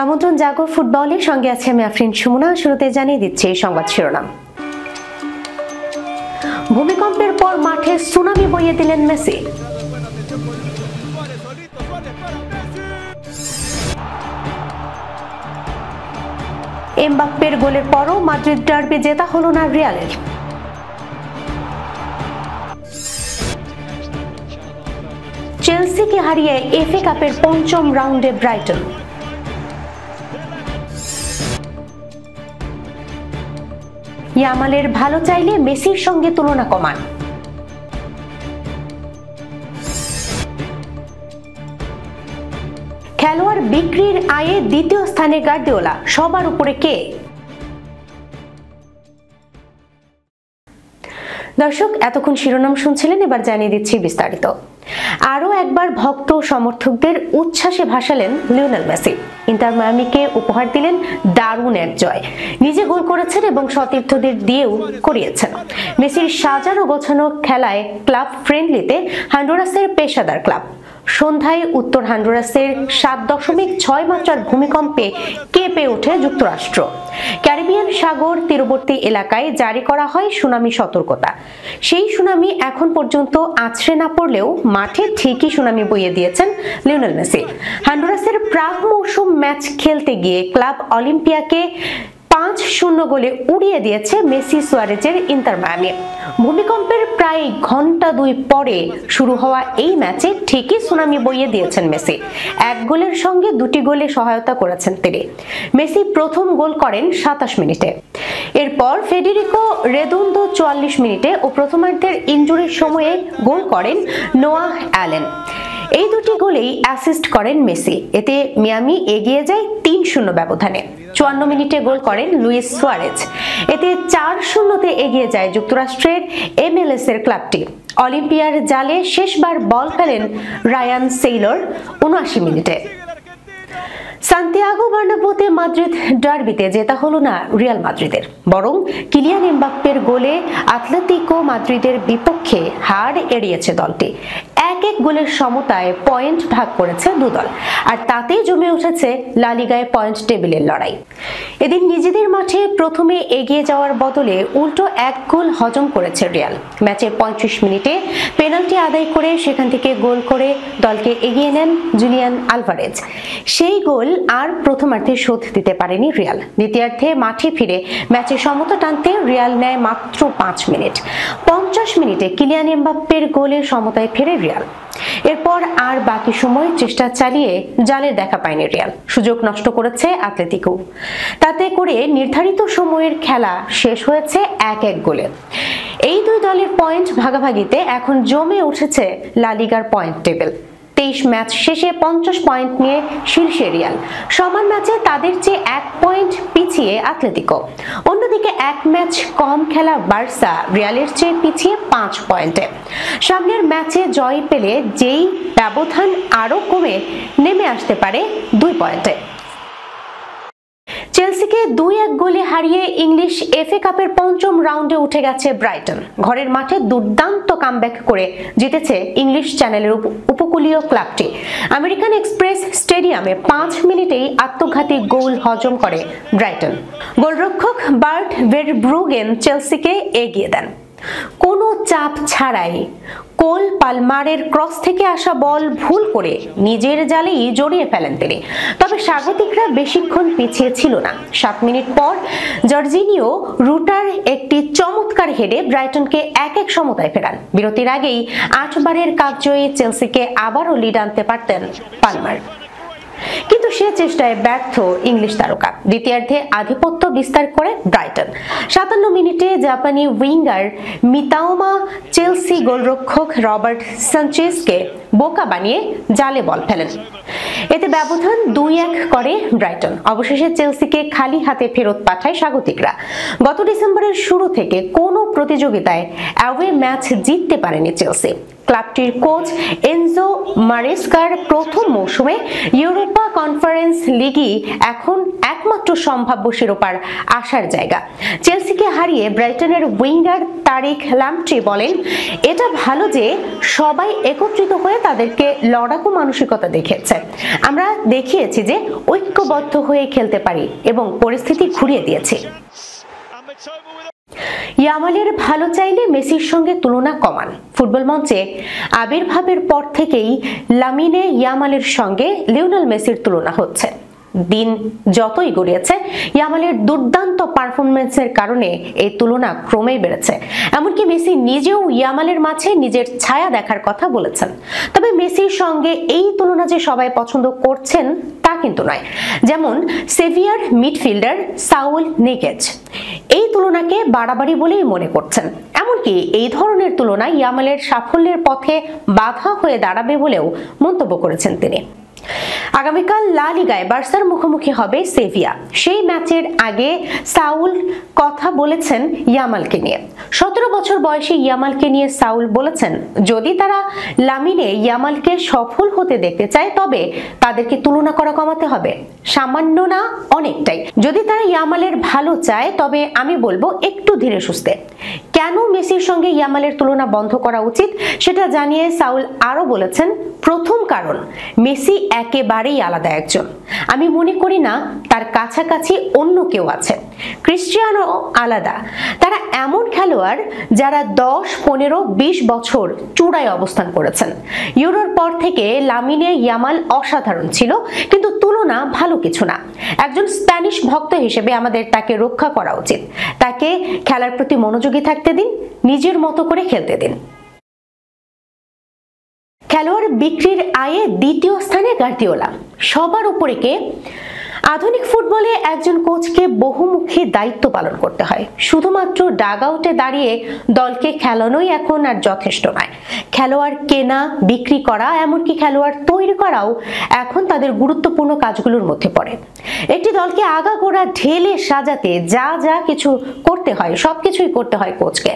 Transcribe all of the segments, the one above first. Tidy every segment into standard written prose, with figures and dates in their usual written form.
আমন্ত্রণ জাগো ফুটবলের সঙ্গে আছে আমি আফরিন সুমনা। শুরুতে জানিয়ে দিচ্ছি সংবাদ শিরোনাম। ভূমিকম্পের পর মাঠে সুনামি বইয়ে দিলেন মেসি। এমবাপ্পের গোলের পরও মাদ্রিদ ডার্বি জেতা হলো না রিয়ালের। চেলসিকে হারিয়ে এফএ কাপের পঞ্চম রাউন্ডে ব্রাইটন। ইয়ামালের ভালো চাইলে মেসির সঙ্গে তুলনা কমান। খেলোয়াড় বিক্রির আয়ে দ্বিতীয় স্থানে গার্দিওলা, সবার উপরে কে? দর্শক, এতক্ষণ শিরোনাম শুনছিলেন, এবার জানিয়ে দিচ্ছি বিস্তারিত। আরও একবার ভক্ত সমর্থকদের উচ্ছ্বাসে ভাসালেন লিওনেল মেসি। ইন্টার মায়ামিকে উপহার দিলেন দারুণ এক জয়। নিজে গোল করেছেন এবং সতীর্থদের দিয়েও করিয়েছেন। মেসির সাজানো গোছানো খেলায় ক্লাব ফ্রেন্ডলিতে হন্ডুরাসের পেশাদার ক্লাব। সন্ধ্যায় উত্তর হন্ডুরাসের 7.6 মাত্রার ভূমিকম্পে কেঁপে ওঠে যুক্তরাষ্ট্র। ক্যারিবিয়ান সাগর তীরবর্তী এলাকায় জারি করা হয় সুনামি সতর্কতা। সেই সুনামি এখন পর্যন্ত আছড়ে না পড়লেও মাঠে ঠিকই সুনামি বইয়ে দিয়েছেন লিওনেল মেসি। হন্ডুরাসের প্রাক মৌসুম ম্যাচ খেলতে গিয়ে ক্লাব অলিম্পিয়াকে 5-0 গোলে উড়িয়ে দিয়েছে মেসি সুয়ারেজের ইন্টার মায়ামি। ভূমিকম্পের প্রায় ঘন্টা 2 পরে শুরু হওয়া এই ম্যাচে ঠিকই সুনামি বইয়ে দিয়েছেন মেসি। 1 গোলের সঙ্গে 2টি গোলে সহায়তা করেছেন তিনি। মেসি প্রথম গোল করেন 27 মিনিটে। এরপর ফেডেরিকো রেদুন্দো 44 মিনিটে ও প্রথমার্ধের ইনজুরির সময়ে গোল করেন নোয়াহ অ্যালেন। এই 2টি গোলেই অ্যাসিস্ট করেন মেসি। এতে মিয়ামি এগিয়ে যায় 3-0 ব্যবধানে। 54 মিনিটে গোল করেন লুইস সুয়ারেজ। এতে 4-0 এগিয়ে যায় যুক্তরাষ্ট্রের MLS এর ক্লাবটি। অলিম্পিয়ার জালে শেষবার বল ফেলেন রায়ান সেইলর 79 মিনিটে। সান্তিয়াগো বার্নাব্যুতে মাদ্রিদ ডার্বিতে জেতা হলো না রিয়াল মাদ্রিদের, বরং কিলিয়ান এমবাপ্পের গোলে আতলেতিকো মাদ্রিদের বিপক্ষে হার এড়িয়েছে দলটি। 1-1 গোলের সমতায় পয়েন্ট ভাগ করেছে দুদল, আর তাতেই জমে উঠেছে লা লিগায় পয়েন্ট টেবিলের লড়াই। এদিন নিজেদের মাঠে প্রথমে এগিয়ে যাওয়ার বদলে উল্টো 1 গোল হজম করেছে রিয়াল। ম্যাচের 35 মিনিটে পেনাল্টি আদায় করে সেখান থেকে গোল করে দলকে এগিয়ে নেন জুলিয়ান আলভারেজ। সেই গোল আর প্রথমার্ধে শোধ দিতে পারেনি রিয়াল। দ্বিতীয়ার্ধে মাঠে ফিরে ম্যাচে সমতা টানতে রিয়াল নেয় মাত্র 5 মিনিট। 50 মিনিটে কিলিয়ান এমবাপ্পের গোলে সমতায় ফেরে রিয়াল। এরপর আর বাকি সময় চেষ্টা চালিয়ে জালের দেখা পায়নি রিয়াল। সুযোগ নষ্ট করেছে আতলেতিকো। তাতে করে নির্ধারিত সময়ের খেলা শেষ হয়েছে 1-1 গোলে। এই দুই দলের পয়েন্ট ভাগাভাগিতে এখন জমে উঠেছে লা লিগার পয়েন্ট টেবিল। 23 ম্যাচ শেষে 50 পয়েন্ট নিয়ে শীর্ষে রিয়াল। সমান ম্যাচে তাদের চেয়ে 1 পয়েন্ট পিছিয়ে আতলেতিকো। অন্যদিকে 1 ম্যাচ কম খেলা বার্সা রিয়ালের চেয়ে পিছিয়ে 5 পয়েন্টে। সামনের ম্যাচে জয় পেলে যেই ব্যবধান আরো কমে নেমে আসতে পারে 2 পয়েন্টে। চেলসিকে 2-1 গোলে হারিয়ে ইংলিশ এফএ কাপের পঞ্চম রাউন্ডে উঠে গেছে ব্রাইটন। ঘরের মাঠে দুর্দান্ত কামব্যাক করে জিতেছে ইংলিশ চ্যানেলের উপকূলীয় ক্লাবটি। আমেরিকান এক্সপ্রেস স্টেডিয়ামে 5 মিনিটেই আত্মঘাতী গোল হজম করে ব্রাইটন। গোলরক্ষক বার্ট ভেরব্রুগেন চেলসিকে এগিয়ে দেন। কোনো চাপ ছাড়াই কোল পালমারের ক্রস থেকে আসা বল ভুল করে নিজের জালেই জড়িয়ে ফেলেন তিনি। তবে স্বাগতিকরা বেশিক্ষণ পিছিয়ে ছিল না। 7 মিনিট পর জর্জিনিও রুটার একটি চমৎকার হেডে ব্রাইটনকে 1-1 সমতায় ফেরান। বিরতির আগেই 8 বারের কাপজয়ী চেলসিকে আবারও লিড আনতে পারতেন পালমার, কিন্তু সে চেষ্টায় ব্যর্থ ইংলিশ তারকা। দ্বিতীয়ার্ধে আধিপত্য বিস্তার করে ব্রাইটন। 57 মিনিটে জাপানি উইঙ্গার মিতাওমা চেলসি গোলরক্ষক রবার্ট সানচেজকে বোকা বানিয়ে জালে বল ফেলেন। এতে ব্যবধান 2-1 করে ব্রাইটন। অবশেষে চেলসিকে খালি হাতে ফেরত পাঠায় স্বাগতিকরা। গত ডিসেম্বরের শুরু থেকে কোনো প্রতিযোগিতায় অ্যাওয়ে ম্যাচ জিততে পারেনি চেলসি। ক্লাবটির কোচ এনজো মারেস্কার প্রথম মৌসুমে ইউরোপা কনফারেন্স লিগই এখন একমাত্র সম্ভাব্য শিরোপার আশার জায়গা। চেলসিকে হারিয়ে ব্রাইটনের উইঙ্গার তারিক ল্যাম্পট্রি বলেন, এটা ভালো যে সবাই একত্রিত হয়ে তাদেরকে লড়াকু মানসিকতা দেখিয়েছে। আমরা দেখিয়েছি যে ঐক্যবদ্ধ হয়ে খেলতে পারি এবং পরিস্থিতি ঘুরিয়ে দিয়েছি। ইয়ামালের ভালো চাইলে মেসির সঙ্গে তুলনা কমান। ফুটবল মঞ্চে আবির্ভাবের পর থেকেই লামিনে ইয়ামালের সঙ্গে লিওনেল মেসির তুলনা হচ্ছে। দিন যতই গড়িয়েছে ইয়ামালের দুর্দান্ত পারফরমেন্সের কারণে এই তুলনা ক্রমেই বেড়েছে। এমনকি মেসি নিজেও ইয়ামালের মাঝে নিজের ছায়া দেখার কথা বলেছেন। তবে মেসির সঙ্গে এই তুলনা যে সবাই পছন্দ করছেন তা কিন্তু নয়। যেমন সেভিয়ার মিডফিল্ডার সাউল নিগেজ এই তুলনাকে বাড়াবাড়ি বলেই মনে করছেন। এমনকি এই ধরনের তুলনা ইয়ামালের সাফল্যের পথে বাধা হয়ে দাঁড়াবে বলেও মন্তব্য করেছেন তিনি। আগামীকাল লা লিগায় বার্সার মুখোমুখি হবে সেভিয়া। সেই ম্যাচের আগে সাউল কথা বলেছেন ইয়ামালকে নিয়ে। 17 বছর বয়সী ইয়ামালকে নিয়ে সাউল বলেছেন, যদি তারা লামিনে ইয়ামালকে সফল হতে দেখতে চায় তবে তাদেরকে তুলনা করা কমাতে হবে, সামান্য না অনেকটাই। যদি তারা ইয়ামালের ভালো চায় তবে আমি বলবো একটু ধীরে সুস্থে। কেন মেসির সঙ্গে ইয়ামালের তুলনা বন্ধ করা উচিত সেটা জানিয়ে সাউল আরো বলেছেন, প্রথম কারণ মেসি একেবারেই আলাদা একজন। আমি মনে করি না তার কাছাকাছি অন্য কেউ আছে। ক্রিস্টিয়ানো আলাদা। তারা এমন খেলোয়াড় যারা 10, 15, 20 বছর চূড়ায় অবস্থান করেছেন। ইউরোর পর থেকে লামিনে ইয়ামাল অসাধারণ ছিল, কিন্তু তুলনা ভালো কিছু না। একজন স্প্যানিশ ভক্ত হিসেবে আমাদের তাকে রক্ষা করা উচিত। তাকে খেলার প্রতি মনোযোগী থাকতে দিন, নিজের মতো করে খেলতে দিন। খেলোয়াড় বিক্রির আয়ে দ্বিতীয় স্থানে গার্দিওলা। সবার উপরে কে? আধুনিক ফুটবলে একজন কোচকে বহুমুখী দায়িত্ব পালন করতে হয়। শুধুমাত্র ডাগ আউটে দাঁড়িয়ে দলকে খেলানোই এখন আর যথেষ্ট নয়। খেলোয়াড় কেনা, বিক্রি করা, এমনকি খেলোয়াড় তৈরি করাও এখন তাদের গুরুত্বপূর্ণ কাজগুলোর মধ্যে পড়ে। একটি দলকে আগাগোড়া ঢেলে সাজাতে যা যা কিছু করতে হয় সবকিছুই করতে হয় কোচকে।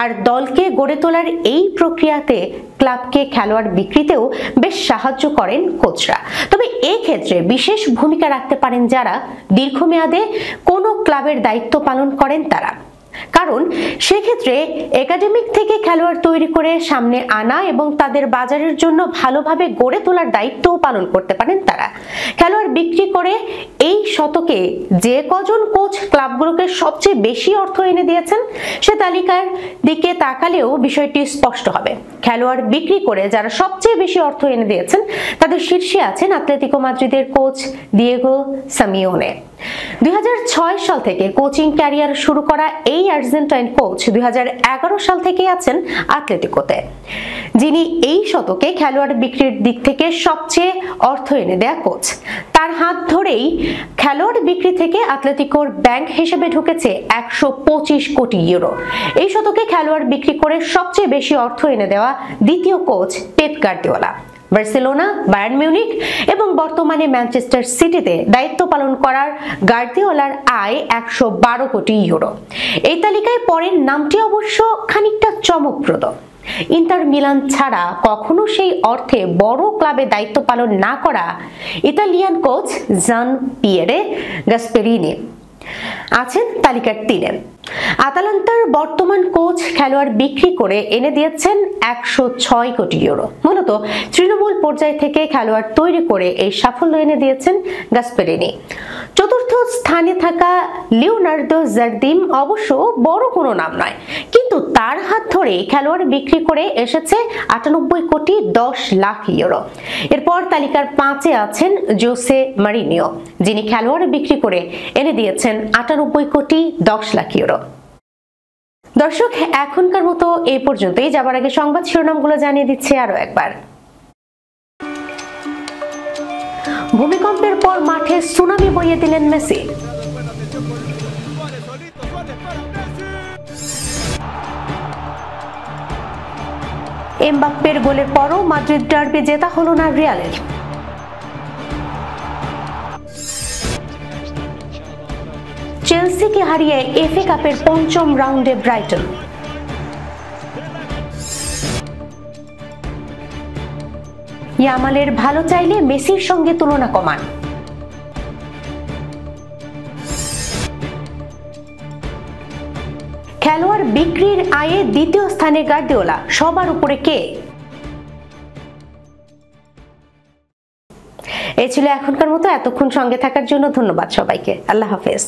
আর দলকে গড়ে তোলার এই প্রক্রিয়াতে ক্লাবকে খেলোয়াড় বিক্রিতেও বেশ সাহায্য করেন কোচরা। তবে এই ক্ষেত্রে বিশেষ ভূমিকা রাখতে পারেন যারা দীর্ঘমেয়াদে কোনো ক্লাবের দায়িত্ব পালন করেন তারা। কারণ সেক্ষেত্রে একাডেমিক থেকে খেলোয়াড় তৈরি করে সামনে আনা এবং তাদের বাজারের জন্য ভালোভাবে গড়ে তোলার দায়িত্বও পালন করতে পারেন তারা। খেলোয়াড় বিক্রি করে এই শতকে যে কজন কোচ ক্লাবগুলোকে সবচেয়ে বেশি অর্থ এনে দিয়েছেন সে তালিকার দিকে তাকালেও বিষয়টি স্পষ্ট হবে। খেলোয়াড় বিক্রি করে যারা সবচেয়ে বেশি অর্থ এনে দিয়েছেন তাদের শীর্ষে আছেন আতলেতিকো মাদ্রিদের কোচ দিয়েগো সিমিওনে। 2006 সাল থেকে কোচিং ক্যারিয়ার শুরু করা এই আর্জেন্টাইন কোচ 2011 সাল থেকে আছেন আতলেতিকোতে, যিনি এই শতকে খেলোয়াড় বিক্রির দিক থেকে সবচেয়ে অর্থ এনে দেয়া কোচ। তার হাত ধরেই খেলোয়াড় বিক্রি থেকে আতলেতিকোর ব্যাংক হিসেবে ঢুকেছে 125 কোটি ইউরো। এই শতকে খেলোয়াড় বিক্রি করে সবচেয়ে বেশি অর্থ এনে দেওয়া দ্বিতীয় coach Pep Guardiola. Barcelona, Bayern Munich এবং বর্তমানে ম্যানচেস্টার সিটিতে দায়িত্ব পালন করার গার্দিওলার আয় 112 কোটি ইউরো। এই তালিকায় পরের নামটি অবশ্য খানিকটা চমকপ্রদ। ইন্টার মিলান ছাড়া কখনো সেই অর্থে বড় ক্লাবে দায়িত্ব পালন না করা ইতালিয়ান কোচ জান পিয়েরে গাসপেরিনি আছেন তালিকার 3-এ। আতালান্তার বর্তমান কোচ খেলোয়াড় বিক্রি করে এনে দিয়েছেন 106 কোটি ইউরো। মূলত তৃণমূল পর্যায় থেকে খেলোয়াড় তৈরি করে এই সাফল্য এনে দিয়েছেন গাসপেরিনি। চতুর্থ স্থানে থাকা লিওনার্দো জার্দিম অবশ্য বড় কোনো নাম নয়, কিন্তু তার হাত ধরে খেলোয়াড় বিক্রি করে এসেছে 98 কোটি 10 লাখ ইউরো। এরপর তালিকার 5-এ আছেন জোসে মারিনিও, যিনি খেলোয়াড় বিক্রি করে এনে দিয়েছেন 98 কোটি 10 লাখ ইউরো। দর্শক, এখনকার মতো এই পর্যন্তই। যাবার আগে সংবাদ শিরোনামগুলো জানিয়ে দিচ্ছে আরো একবার। ভূমিকম্পের পর মাঠে সুনামি বইয়ে দিলেন মেসি। এমবাপ্পের গোলের পরও মাদ্রিদ ডার্বি জেতা হলো না রিয়ালের। চেলসিকে হারিয়ে এফএ কাপের 5ম রাউন্ডে ব্রাইটন। ইয়ামালের ভালো চাইলে মেসির সঙ্গে তুলনা কমান। খেলোয়াড় বিক্রির আয়ে দ্বিতীয় স্থানে গার্দিওলা, সবার উপরে কে? এই ছিল এখনকার মতো। এতক্ষণ সঙ্গে থাকার জন্য ধন্যবাদ সবাইকে। আল্লাহ হাফেজ।